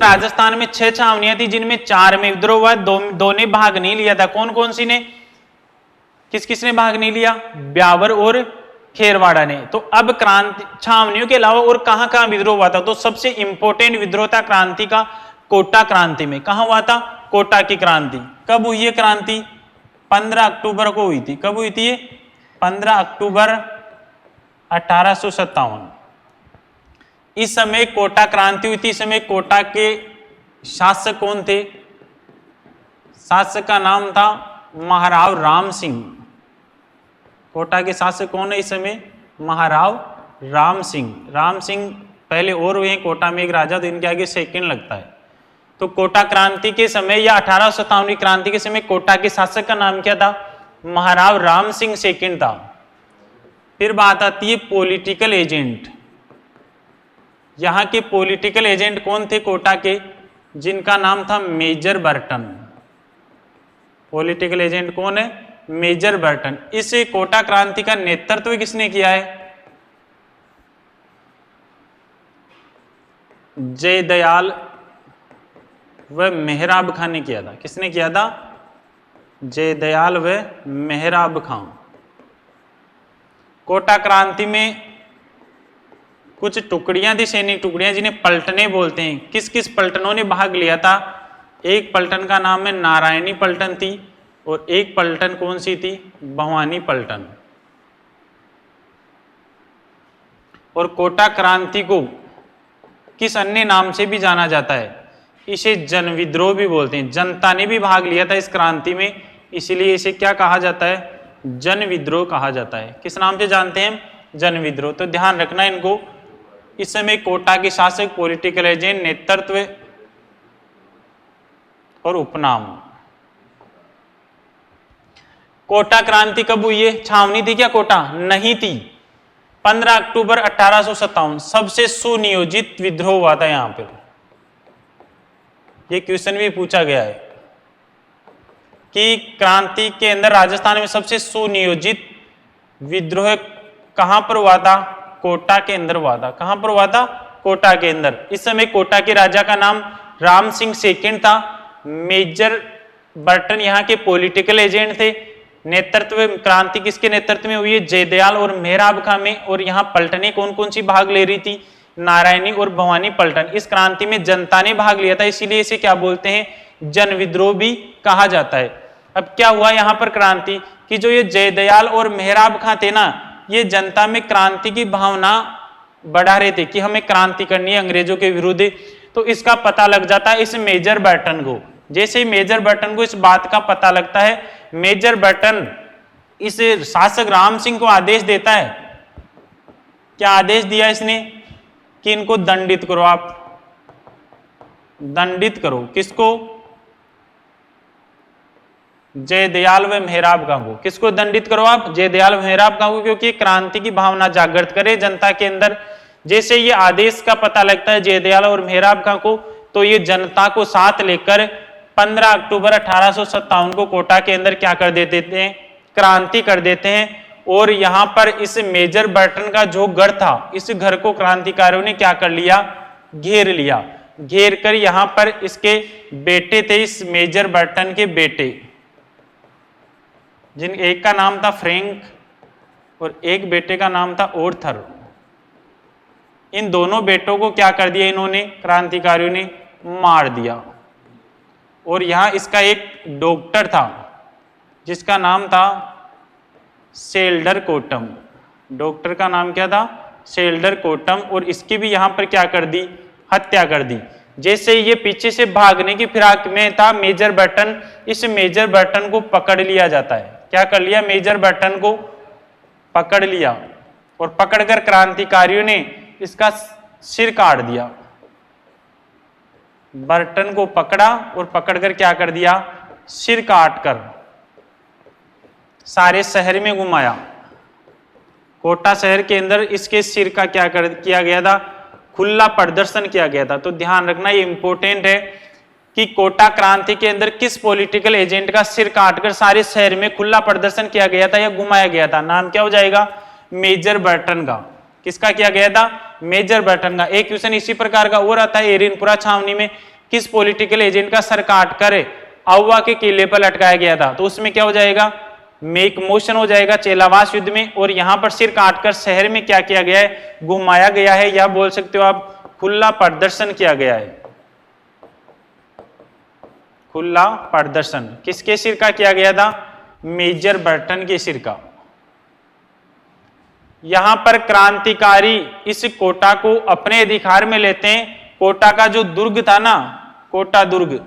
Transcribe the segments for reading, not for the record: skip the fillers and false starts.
राजस्थान में 6 छावनियां थी जिनमें 4 में विद्रोह हुआ, दो ने भाग नहीं लिया था। कौन कौन सी ने, किस किस ने भाग नहीं लिया? ब्यावर और खेरवाड़ा ने। तो अब क्रांति छावनियों के अलावा और कहां कहां विद्रोह हुआ था? तो सबसे इंपॉर्टेंट विद्रोह था क्रांति का कोटा क्रांति में। कहां हुआ था? कोटा की क्रांति। कब हुई है क्रांति? 15 अक्टूबर को हुई थी। कब हुई थी ये? 15 अक्टूबर 1857। इस समय कोटा क्रांति हुई थी। इस समय कोटा के शासक कौन थे? शासक का नाम था महाराव राम सिंह। कोटा के शासक कौन है इस समय? महाराव राम सिंह। राम सिंह पहले और हुए हैं कोटा में एक राजा, तो इनके आगे सेकंड लगता है। तो कोटा क्रांति के समय या 1857 क्रांति के समय कोटा के शासक का नाम क्या था? महाराव राम सिंह सेकंड था। फिर बात आती है पॉलिटिकल एजेंट। यहां के पॉलिटिकल एजेंट कौन थे कोटा के? जिनका नाम था मेजर बर्टन। पॉलिटिकल एजेंट कौन है? Major Burton. इस कोटा क्रांति का नेतृत्व किसने किया है? जयदयाल व मेहराब खां ने किया था। किसने किया था? जयदयाल व मेहराब खां। कोटा क्रांति में कुछ टुकड़ियां थी, सैनिक टुकड़ियां, जिन्हें पलटने बोलते हैं। किस किस पलटनों ने भाग लिया था? एक पलटन का नाम है नारायणी पलटन थी, और एक पलटन कौन सी थी? भवानी पलटन। और कोटा क्रांति को किस अन्य नाम से भी जाना जाता है? इसे जन विद्रोह भी बोलते हैं। जनता ने भी भाग लिया था इस क्रांति में, इसलिए इसे क्या कहा जाता है? जन विद्रोह कहा जाता है। किस नाम से जानते हैं? जन विद्रोह। तो ध्यान रखना इनको। इस समय कोटा के शासक, पॉलिटिकल एजेंट, नेतृत्व और उपनाम। कोटा क्रांति कब हुई है? छावनी थी क्या कोटा? नहीं थी। 15 अक्टूबर 1857 सबसे सुनियोजित विद्रोह हुआ था यहां पर। यह क्वेश्चन भी पूछा गया है कि क्रांति के अंदर राजस्थान में सबसे सुनियोजित विद्रोह कहां पर हुआ था? कोटा के अंदर हुआ था। कहां पर हुआ था? कोटा के अंदर। इस समय कोटा के राजा का नाम राम सिंह सेकंड था। मेजर बर्टन यहाँ के पॉलिटिकल एजेंट थे। नेतृत्व क्रांति किसके नेतृत्व में हुई है? जयदयाल और मेहराब खां में। और यहाँ पलटने कौन कौन सी भाग ले रही थी? नारायणी और भवानी पलटन। इस क्रांति में जनता ने भाग लिया था, इसीलिए इसे क्या बोलते हैं? जन विद्रोह भी कहा जाता है। अब क्या हुआ यहाँ पर क्रांति कि जो ये जयदयाल और मेहराब खां थे ना, ये जनता में क्रांति की भावना बढ़ा रहे थे कि हमें क्रांति करनी है अंग्रेजों के विरुद्ध। तो इसका पता लग जाता है इस मेजर बर्टन को। जैसे ही मेजर बर्टन को इस बात का पता लगता है, मेजर बर्टन इस शासक राम सिंह को आदेश देता है। क्या आदेश दिया इसने? कि इनको दंडित करो। आप दंडित करो। किसको? जयदयाल व मेहराब खां को। किसको दंडित करो आप? जयदयाल व मेहराब खां को, क्योंकि क्रांति की भावना जागृत करे जनता के अंदर। जैसे ये आदेश का पता लगता है जयदयाल और मेहराब खां को, तो ये जनता को साथ लेकर 15 अक्टूबर 1857 को कोटा के अंदर क्या कर देते हैं? क्रांति कर देते हैं। और यहां पर इस मेजर बर्टन का जो घर था, इस घर को क्रांतिकारियों ने क्या कर लिया? घेर लिया। घेर कर यहां पर इसके बेटे थे, इस मेजर बर्टन के बेटे, जिन एक का नाम था फ्रैंक और एक बेटे का नाम था ऑर्थर। इन दोनों बेटों को क्या कर दिया इन्होंने? क्रांतिकारियों ने मार दिया। और यहां इसका एक डॉक्टर था जिसका नाम था सेल्डर कोटम। डॉक्टर का नाम क्या था? सेल्डर कोटम। और इसकी भी यहां पर क्या कर दी? हत्या कर दी। जैसे ये पीछे से भागने की फिराक में था मेजर बर्टन, इस मेजर बर्टन को पकड़ लिया जाता है। क्या कर लिया? मेजर बर्टन को पकड़ लिया, और पकड़कर क्रांतिकारियों ने इसका सिर काट दिया। बर्टन को पकड़ा और पकड़कर क्या कर दिया? सिर काटकर सारे शहर में घुमाया। कोटा शहर के अंदर इसके सिर का क्या किया गया था? खुला प्रदर्शन किया गया था। तो ध्यान रखना, ये इंपॉर्टेंट है कि कोटा क्रांति के अंदर किस पॉलिटिकल एजेंट का सिर काटकर सारे शहर में खुला प्रदर्शन किया गया था या घुमाया गया था? नाम क्या हो जाएगा? मेजर बर्टन का। किसका किया गया था? मेजर बर्टन का। एक क्वेश्चन इसी प्रकार का और आता है एरिनपुरा छावनी में किस पॉलिटिकल एजेंट का सर काट कर आउवा के किले पर लटकाया गया था? तो उसमें क्या हो जाएगा, मेक मोशन हो जाएगा चेलावास युद्ध में। और यहां पर सिर काटकर शहर में क्या किया गया है, घुमाया गया है, या बोल सकते हो आप खुला प्रदर्शन किया गया है। खुला प्रदर्शन किसके सिर का किया गया था? मेजर बर्टन के सिर का। यहां पर क्रांतिकारी इस कोटा को अपने अधिकार में लेते हैं। कोटा का जो दुर्ग था ना, कोटा दुर्ग,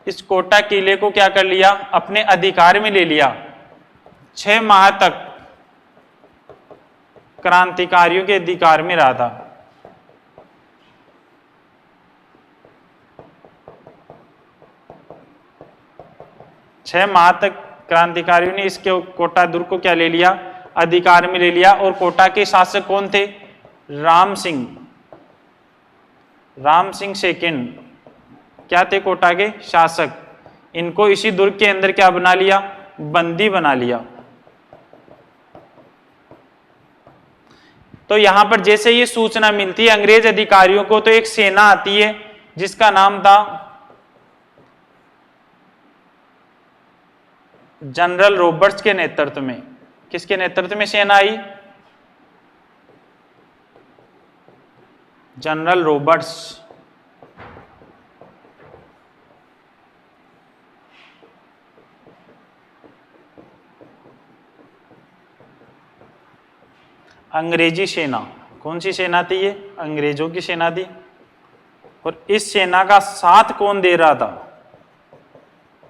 इस कोटा किले को क्या कर लिया, अपने अधिकार में ले लिया। 6 माह तक क्रांतिकारियों के अधिकार में रहा था। छह माह तक क्रांतिकारियों ने इसके कोटा दुर्ग को क्या ले लिया, अधिकार में ले लिया। और कोटा के शासक कौन थे? राम सिंह। राम सिंह सेकंड क्या थे कोटा के शासक। इनको इसी दुर्ग के अंदर क्या बना लिया, बंदी बना लिया। तो यहां पर जैसे ये सूचना मिलती है अंग्रेज अधिकारियों को, तो एक सेना आती है जिसका नाम था जनरल रॉबर्ट्स के नेतृत्व में। किसके नेतृत्व में सेना आई? General Roberts. अंग्रेजी सेना। कौन सी सेना थी ये? अंग्रेजों की सेना थी। और इस सेना का साथ कौन दे रहा था?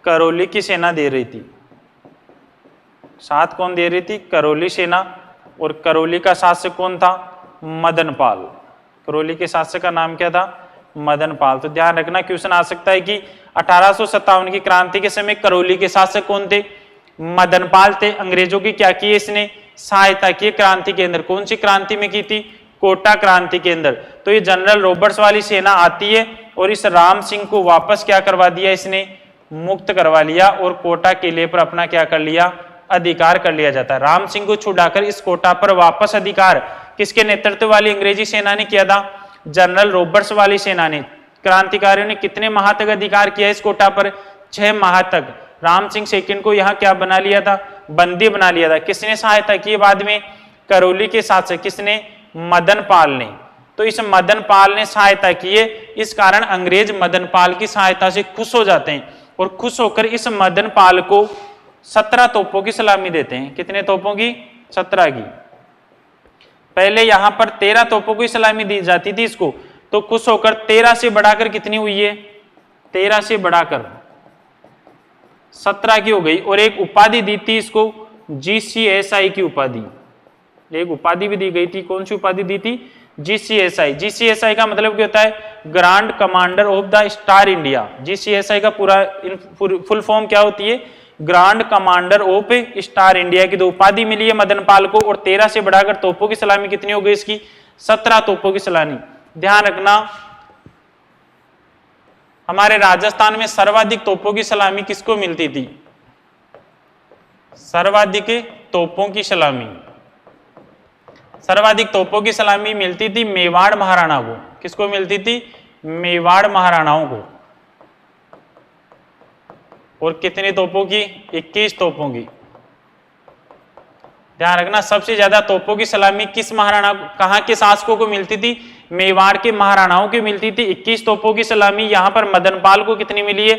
करौली की सेना दे रही थी। साथ कौन दे रही थी? करौली सेना। और करौली का शासक कौन था? मदनपाल। करौली के शासक का नाम क्या था? मदनपाल। तो ध्यान रखना, क्वेश्चन आ सकता है कि 1857 की क्रांति के समय करौली के शासक कौन थे? मदनपाल थे। अंग्रेजों की क्या की इसने? सहायता की क्रांति के अंदर। कौन सी क्रांति में की थी? कोटा क्रांति के अंदर। तो ये जनरल रॉबर्ट्स वाली सेना आती है और इस राम सिंह को वापस क्या करवा दिया, इसने मुक्त करवा लिया और कोटा किले पर अपना क्या कर लिया, अधिकार कर लिया जाता है। राम सिंह को छुड़ाकर इस कोटा पर वापस अधिकार किसके नेतृत्व वाली अंग्रेजी सेना ने किया था? जनरल रॉबर्ट्स वाली सेना ने। क्रांतिकारियों ने कितने माह तक अधिकार किया इस कोटा पर? 6 माह तक। राम सिंह सेकंड को यहाँ क्या बना लिया था? बंदी बना लिया था। किसने सहायता की बाद में? करौली के शासक। किसने? मदनपाल ने। तो इस मदनपाल ने सहायता की है, इस कारण अंग्रेज मदनपाल की सहायता से खुश हो जाते हैं और खुश होकर इस मदनपाल को 17 तोपों की सलामी देते हैं। कितने तोपों की? 17 की। पहले यहां पर 13 तोपों की सलामी दी जाती थी इसको, तो खुश होकर 13 से बढ़ाकर कितनी हुई है? 13 से बढ़ाकर 17 की हो गई। और एक उपाधि दी थी इसको, GCSI की उपाधि। एक उपाधि भी दी गई थी। कौन सी उपाधि दी थी? GCSI। GCSI का मतलब क्या होता है? Grand commander of the star India. GCSI का पूरा फुल फॉर्म क्या होती है? Grand commander of star India की दो उपाधि मिली है मदनपाल को। और 13 से बढ़ाकर तोपों की सलामी कितनी हो गई इसकी? 17 तोपों की सलामी। ध्यान रखना, हमारे राजस्थान में सर्वाधिक तोपों की सलामी किसको मिलती थी? सर्वाधिक तोपों की सलामी, सर्वाधिक तोपों की सलामी मिलती थी मेवाड़ महाराणा को। किसको मिलती थी? मेवाड़ महाराणाओं को। और कितने तोपों की? 21 तोपों की। ध्यान रखना, सबसे ज्यादा तोपों की सलामी किस महाराणा, कहां के शासकों को मिलती थी? मेवाड़ के महाराणाओं की मिलती थी 21 तोपों की सलामी। यहां पर मदनपाल को कितनी मिली है?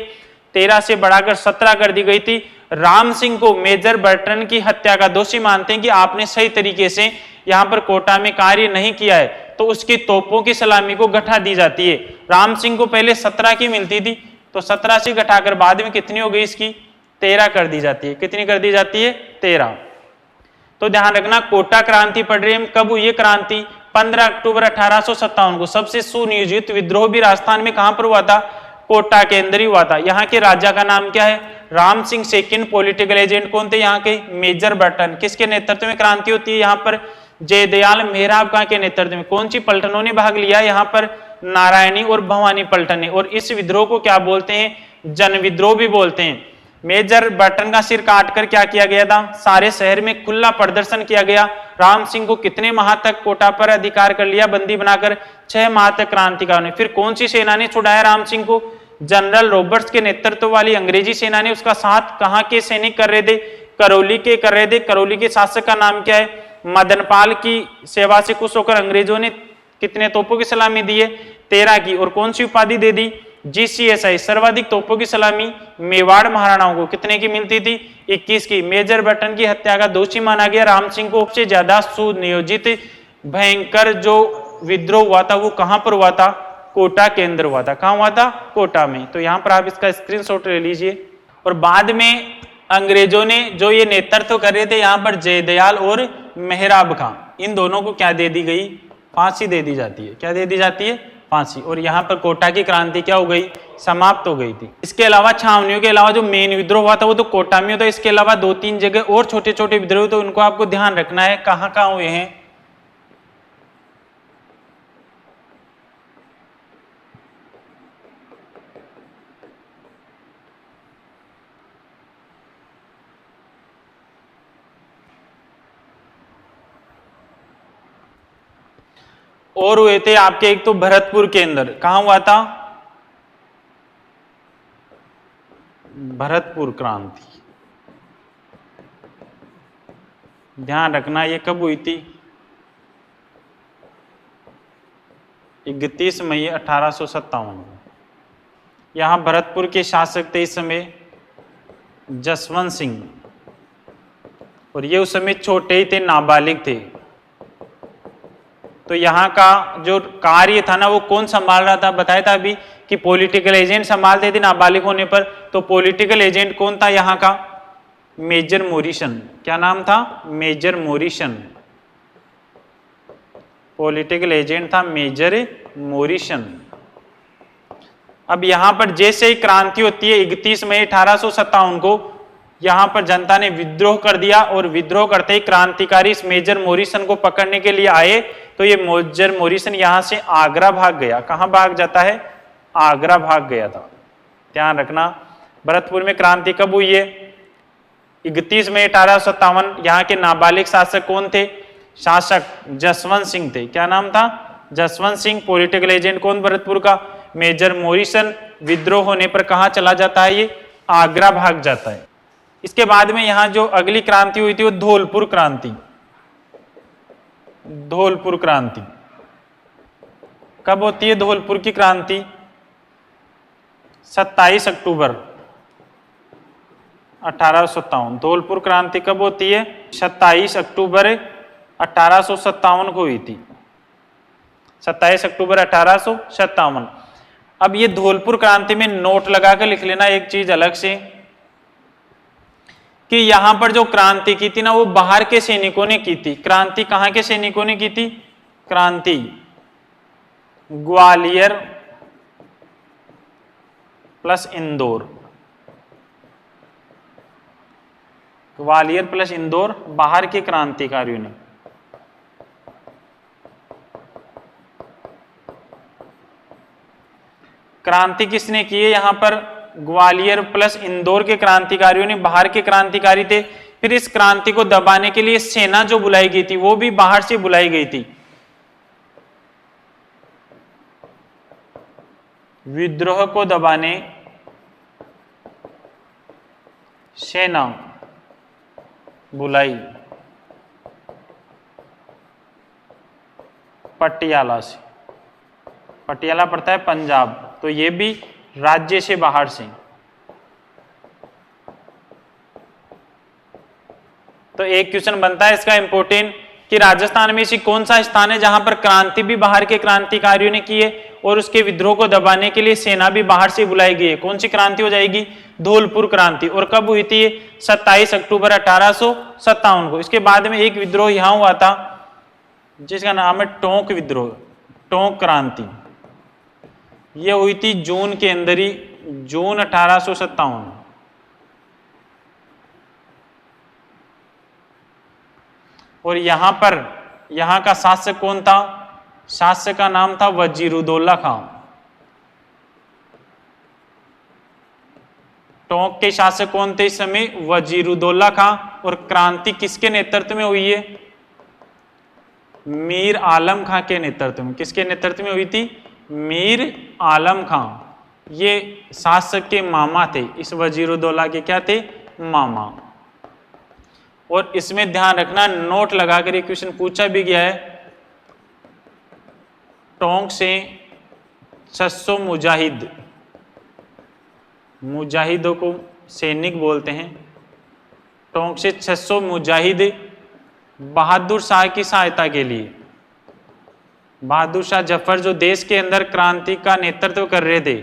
13 से बढ़ाकर 17 कर दी गई थी। राम सिंह को मेजर बर्टन की हत्या का दोषी मानते हैं कि आपने सही तरीके से यहां पर कोटा में कार्य नहीं किया है, तो उसकी तोपों की सलामी को घटा दी जाती है। राम सिंह को पहले 17 की मिलती थी, तो 17 से घटाकर बाद में कितनी हो गई इसकी? 13 कर दी जाती है। कितनी कर दी जाती है? 13। तो ध्यान रखना, कोटा क्रांति पढ़ रहे हैं। कब हुई है क्रांति? 15 अक्टूबर 1857 को। सबसे सुनियोजित विद्रोह भी राजस्थान में कहां पर हुआ था? कोटा के अंदर ही हुआ था। यहाँ के राजा का नाम क्या है? Ram Singh second. Political agent कौन थे यहाँ के? Major Burton. किसके नेतृत्व में क्रांति होती है यहाँ पर? जयदयाल मेहराब के नेतृत्व में। कौन सी पलटनों ने भाग लिया यहाँ पर? नारायणी और भवानी पलटन ने। और इस विद्रोह को क्या बोलते हैं? जन विद्रोह भी बोलते हैं। मेजर बर्टन का सिर काटकर क्या किया गया था? सारे शहर में खुला प्रदर्शन किया गया। राम सिंह को कितने माह तक कोटा पर अधिकार कर लिया बंदी बनाकर? 6 माह तक क्रांतिकारियों ने। फिर कौन सी सेना ने छुड़ाया राम सिंह को? जनरल रॉबर्ट्स के नेतृत्व वाली अंग्रेजी सेना ने। उसका साथ कहां के सैनिक कर रहे थे? करौली के कर रहे थे। करौली के शासक का नाम क्या है? मदनपाल की सेवा से खुश होकर अंग्रेजों ने कितने तोपों की सलामी दी है? 13 की। और कौन सी उपाधि दे दी? GCSI, सर्वाधिक तोपों की सलामी मेवाड़ महाराणाओं को कितने की मिलती थी? 21 की। मेजर बर्टन की हत्या का दोषी माना गया राम सिंह को। सबसे ज्यादा सुनियोजित भयंकर जो विद्रोह हुआ था वो कहां पर हुआ था? कोटा के अंदर हुआ था। कहां हुआ था? कोटा में। तो यहां पर आप इसका स्क्रीनशॉट ले लीजिए। और बाद में अंग्रेजों ने जो ये नेतृत्व कर रहे थे यहां पर जयदयाल और मेहराब खां, इन दोनों को क्या दे दी गई? फांसी दे दी जाती है। क्या दे दी जाती है? फांसी। और यहां पर कोटा की क्रांति क्या हो गई? समाप्त हो गई थी। इसके अलावा छावनियों के अलावा जो मेन विद्रोह हुआ था वो तो कोटा में होता है। इसके अलावा 2-3 जगह और छोटे छोटे विद्रोह, तो उनको आपको ध्यान रखना है कहां कहां हुए हैं। और हुए थे आपके एक तो भरतपुर के अंदर। कहां हुआ था? भरतपुर क्रांति। ध्यान रखना ये कब हुई थी? 31 मई 1857। यहां भरतपुर के शासक थे इस समय जसवंत सिंह, और ये उस समय छोटे ही थे, नाबालिग थे। तो यहाँ का जो कार्य था ना वो कौन संभाल रहा था? बताया था अभी कि पॉलिटिकल एजेंट संभालते थे नाबालिग होने पर। तो पॉलिटिकल एजेंट कौन था यहाँ का? Major Morrison. क्या नाम था? Major Morrison. पॉलिटिकल एजेंट था मेजर मॉरिसन। अब यहां पर जैसे ही क्रांति होती है 31 मई 1857 को, यहां पर जनता ने विद्रोह कर दिया, और विद्रोह करते ही क्रांतिकारी इस मेजर मॉरिसन को पकड़ने के लिए आए। तो ये मेजर मॉरिसन यहां से आगरा भाग गया। कहां भाग जाता है? आगरा भाग गया था। ध्यान रखना। भरतपुर में क्रांति कब हुई है? 31 मई 1857। यहाँ के नाबालिग शासक कौन थे? शासक जसवंत सिंह थे। क्या नाम था? जसवंत सिंह। पॉलिटिकल एजेंट कौन भरतपुर का? Major Morrison. विद्रोह होने पर कहां चला जाता है? ये आगरा भाग जाता है। इसके बाद में यहां जो अगली क्रांति हुई थी वो धौलपुर क्रांति। धौलपुर क्रांति कब होती है? धौलपुर की क्रांति 27 अक्टूबर 1857। धौलपुर क्रांति कब होती है? 27 अक्टूबर 1857 को हुई थी। 27 अक्टूबर 1857। अब ये धौलपुर क्रांति में नोट लगाकर लिख लेना एक चीज अलग से, कि यहां पर जो क्रांति की थी ना वो बाहर के सैनिकों ने की थी। क्रांति कहां के सैनिकों ने की थी? क्रांति ग्वालियर प्लस इंदौर। ग्वालियर प्लस इंदौर बाहर के क्रांतिकारियों ने। क्रांति किसने की है? यहां पर ग्वालियर प्लस इंदौर के क्रांतिकारियों ने, बाहर के क्रांतिकारी थे। फिर इस क्रांति को दबाने के लिए सेना जो बुलाई गई थी वो भी बाहर से बुलाई गई थी। विद्रोह को दबाने सेना बुलाई पटियाला से। पटियाला पड़ता है पंजाब, तो ये भी राज्य से बाहर से। तो एक क्वेश्चन बनता है इसका इंपॉर्टेंट कि राजस्थान में ऐसी कौन सा स्थान है जहां पर क्रांति भी बाहर के क्रांतिकारियों ने की है और उसके विद्रोह को दबाने के लिए सेना भी बाहर से बुलाई गई है? कौन सी क्रांति हो जाएगी? धौलपुर क्रांति। और कब हुई थी? 27 अक्टूबर 1857 को। इसके बाद में एक विद्रोह यहां हुआ था जिसका नाम है टोंक विद्रोह, टोंक क्रांति। यह हुई थी जून के अंदर ही, जून 1857। और यहां पर यहां का शासक कौन था? शासक का नाम था वजीरुद्दौला खां। टोंक के शासक कौन थे इस समय? वजीरुद्दौला खां। और क्रांति किसके नेतृत्व में हुई है? मीर आलम खां के नेतृत्व में। किसके नेतृत्व में हुई थी? मीर आलम खां। ये शासक के मामा थे, इस वजीरुद्दौला के क्या थे? मामा। और इसमें ध्यान रखना, नोट लगाकर एक क्वेश्चन पूछा भी गया है, टोंक से 600 मुजाहिद, मुजाहिदों को सैनिक बोलते हैं, टोंक से 600 मुजाहिद बहादुर शाह की सहायता के लिए, बहादुर शाह जफर जो देश के अंदर क्रांति का नेतृत्व कर रहे थे,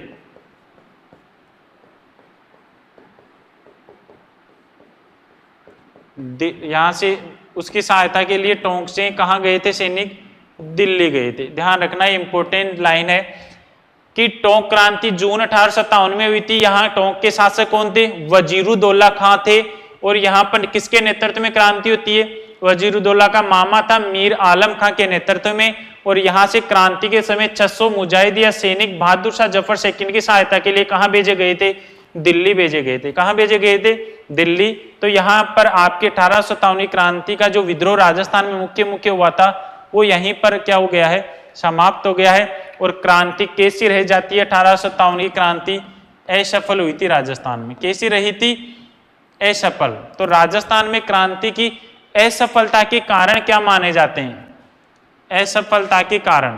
यहां से उसकी सहायता के लिए टोंक से कहां गए थे सैनिक? दिल्ली गए थे। ध्यान रखना, इंपॉर्टेंट लाइन है कि टोंक क्रांति जून 1857 में हुई थी। यहाँ टोंक के शासक कौन थे? वजीरुद्दौला खां थे। और यहाँ पर किसके नेतृत्व में क्रांति होती है? वजीरुद्दौला का मामा था मीर आलम खां के नेतृत्व में। और यहाँ से क्रांति के समय 600 मुजाहिद या सैनिक बहादुर शाह जफर सेकंड की सहायता के लिए कहाँ भेजे गए थे? दिल्ली भेजे गए थे। कहाँ भेजे गए थे? दिल्ली। तो यहाँ पर आपके 1857 क्रांति का जो विद्रोह राजस्थान में मुख्य हुआ था, वो यहीं पर क्या हो गया है? समाप्त हो गया है। और क्रांति कैसी रह जाती है? 1857 की क्रांति असफल हुई थी राजस्थान में। कैसी रही थी? असफल। तो राजस्थान में क्रांति की असफलता के कारण क्या माने जाते हैं? असफलता के कारण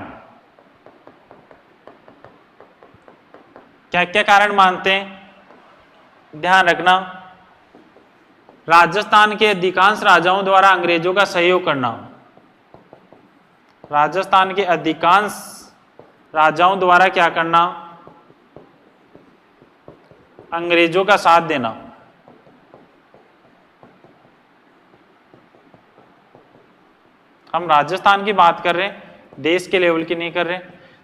क्या क्या कारण मानते हैं? ध्यान रखना, राजस्थान के अधिकांश राजाओं द्वारा अंग्रेजों का सहयोग करना, राजस्थान के अधिकांश राजाओं द्वारा क्या करना? अंग्रेजों का साथ देना। हम राजस्थान की बात कर रहे हैं, देश के लेवल की नहीं कर रहे।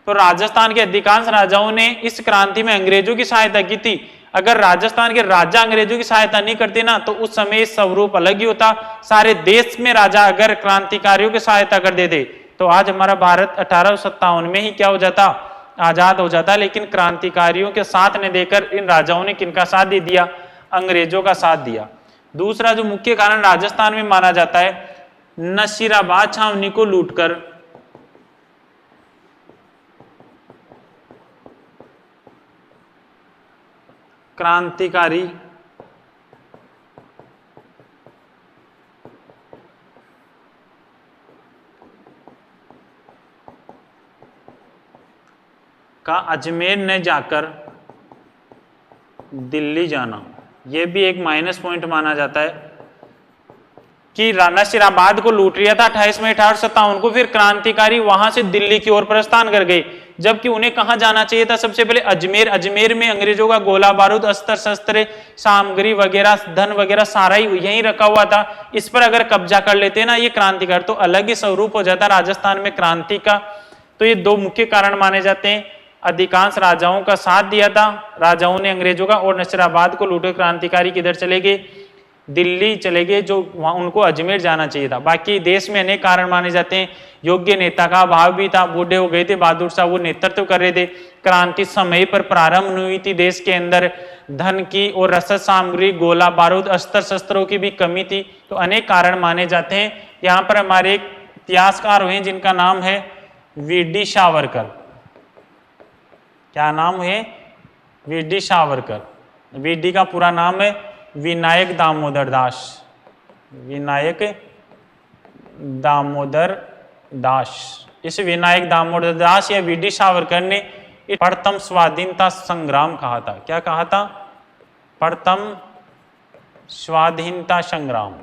तो राजस्थान के अधिकांश राजाओं ने इस क्रांति में अंग्रेजों की सहायता की थी। अगर राजस्थान के राजा अंग्रेजों की सहायता नहीं करते ना, तो उस समय स्वरूप अलग ही होता। सारे देश में राजा अगर क्रांतिकारियों की सहायता कर देते तो आज हमारा भारत 1857 में ही क्या हो जाता? आजाद हो जाता। लेकिन क्रांतिकारियों के साथ ने देकर इन राजाओं ने किनका साथ दे दिया? अंग्रेजों का साथ दिया। दूसरा जो मुख्य कारण राजस्थान में माना जाता है, नसीराबाद छावनी को लूटकर क्रांतिकारी का अजमेर ने जाकर दिल्ली जाना, यह भी एक माइनस पॉइंट माना जाता है कि नसीराबाद को लूट लिया था 28 मई 1857 को, फिर क्रांतिकारी वहां से दिल्ली की ओर प्रस्थान कर गए, जबकि उन्हें कहां जाना चाहिए था? सबसे पहले अजमेर। अजमेर में अंग्रेजों का गोला बारूद, अस्त्र शस्त्र, सामग्री वगैरह, धन वगैरह सारा ही यहीं रखा हुआ था। इस पर अगर कब्जा कर लेते ना ये क्रांतिकार, तो अलग ही स्वरूप हो जाता राजस्थान में क्रांति का। तो ये दो मुख्य कारण माने जाते हैं। अधिकांश राजाओं का साथ दिया था राजाओं ने अंग्रेजों का, और नसीराबाद को लूटे क्रांतिकारी किधर चले गए? दिल्ली चले गए, जो वहां उनको अजमेर जाना चाहिए था। बाकी देश में अनेक कारण माने जाते हैं। योग्य नेता का अभाव भी था, बूढ़े हो गए थे बहादुर शाह, वो नेतृत्व कर रहे थे। क्रांति समय पर प्रारंभ नहीं हुई थी, देश के अंदर धन की और रसद सामग्री, गोला बारूद, अस्त्र शस्त्रों की भी कमी थी। तो अनेक कारण माने जाते हैं। यहाँ पर हमारे एक इतिहासकार हुए जिनका नाम है वीडी सावरकर। क्या नाम है? वीडी सावरकर। वीडी का पूरा नाम है विनायक दामोदर दास। विनायक दामोदर दास। इस विनायक दामोदर दास या वीडी सावरकर ने प्रथम स्वाधीनता संग्राम कहा था। क्या कहा था? प्रथम स्वाधीनता संग्राम।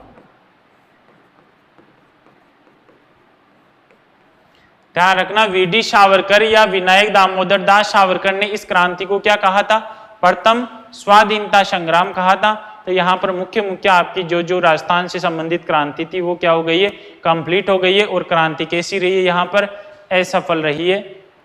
ध्यान रखना, वीडी सावरकर या विनायक दामोदर दास सावरकर ने इस क्रांति को क्या कहा था? प्रथम स्वाधीनता संग्राम कहा था। तो यहाँ पर मुख्य आपकी जो राजस्थान से संबंधित क्रांति थी वो क्या हो गई है? कंप्लीट हो गई है। और क्रांति कैसी रही है? यहाँ पर असफल रही है।